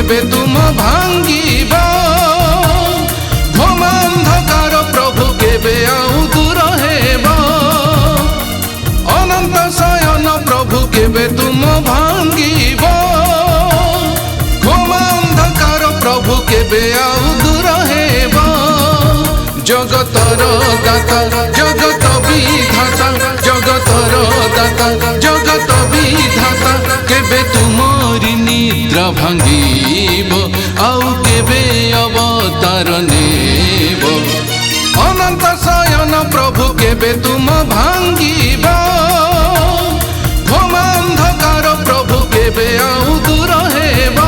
केबे तुम भांगिब घोम अंधकार प्रभु केबे आउ दूर हेब अनंत शयन प्रभु केबे तुम भांगिब घोम अंधकार प्रभु केबे आउ दूर हेब जगतर दाता जगत विधाता जगतर दाता जगत विधाता केबे तुमरी निद्रा भांगिब आउ केबे अवतार नेब अनंत शयन प्रभु केबे तुम भांगिब घोम अंधकार प्रभु केबे आउ दूर हेब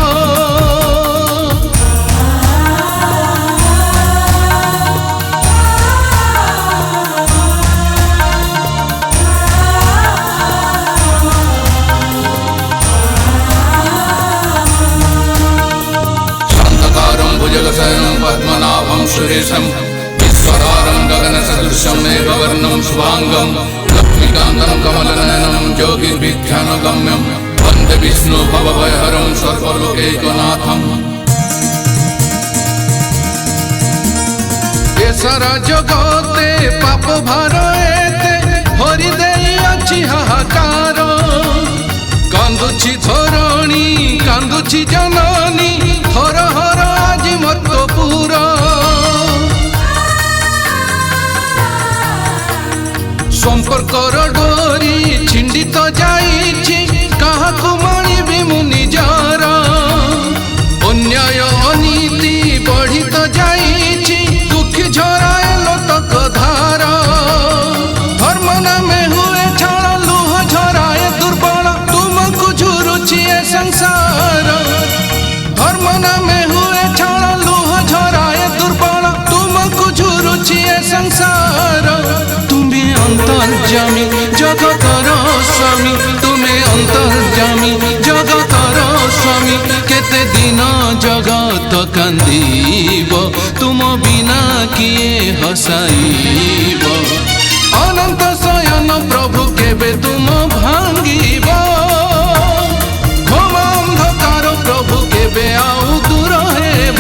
पद्मनाभं सुरेशं विश्वधारं गगनसदृशं मेघवर्णं शुभांगं लक्ष्मीकान्तं कमलनयनं योगिर्विद्यानगम्यं वन्दे विष्णु भवभयहरं सर्वलोकैकनाथम्। सारा जगते पाप भार एते हरि देई अछि हाहाकार कांदुछि धरणी कांदुछि जननी हर हर आज मत्तपुर संपर्कर डोरी छिंडी तो जाइछि काहाकु मानिबि मु निजार अन्याय अनीति बढ़ी तो जाइछि दुखी झराए लोटक धार धर्म नामे हुए छाड़ लुह झराए दुर्बल तुमको झुरुछि ए संसार धर्म नामे हुए छाड़ लुह झराए दुर्बल तुमको झुरुछि ए संसार तुमे अंतर्जामी जगतर स्वामी तुमे अंतर्जामी जगतर स्वामी केते दिन जगत कांदीब तुम बिना किए हसाइब अनंत शयन प्रभु केबे तुम भांगिब घोम अंधकार प्रभु केबे आउ दूर हेब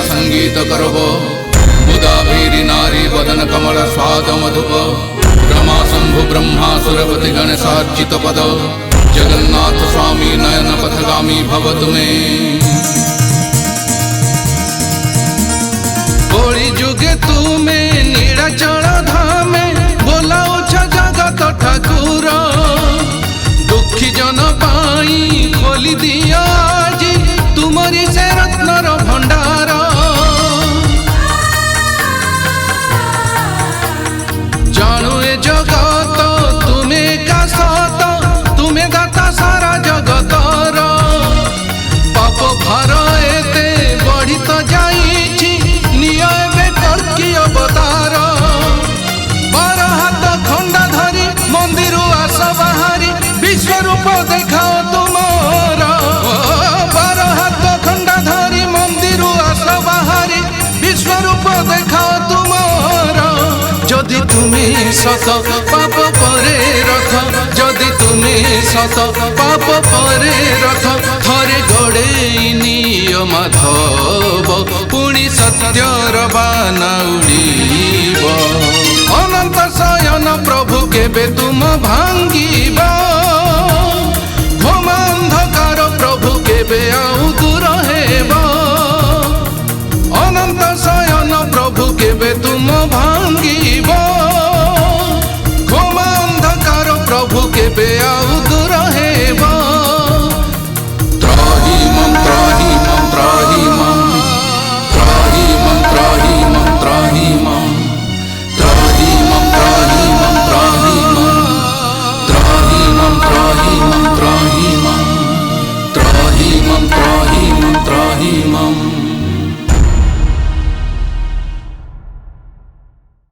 संगीत करब बुदाभीरी नारी वदन कमल स्वाद मधुप ब्रह्मा शंभु ब्रह्मा सुरपति गणेशार्चित पद जगन्नाथ स्वामी नयन पथगामी भवतु मे कोड़ी जुगे तुमे नीलाचल धामे बोलाउछ जगत ठाकुर दुखी जन पाई खोली दिया आज तुमरी से रत्नर भंडार जानू ए जगत तुमे का सत तुमे दाता सारा जगतर पाप भार एते बढ़ी तो जाइछि नियमे कल्कि अवतार बार हाथ खंडा धरी मंदिर आस बाहरी विश्वरूप देखाओ तुमर बार हाथ खंडा धरी मंदिर आस बाहरी विश्वरूप देखाओ तुमर जदि तुमे सत पाप परे रथ जदि तुमे सत पाप परे रथ थरे गड़े निय माधव पुणी सत्यर बाना उड़ीब अनंत शयन प्रभु केबे तुम भांगिब घोम अंधकार प्रभु केबे आउ दूर हेब अनंत शयन प्रभु केबे तुम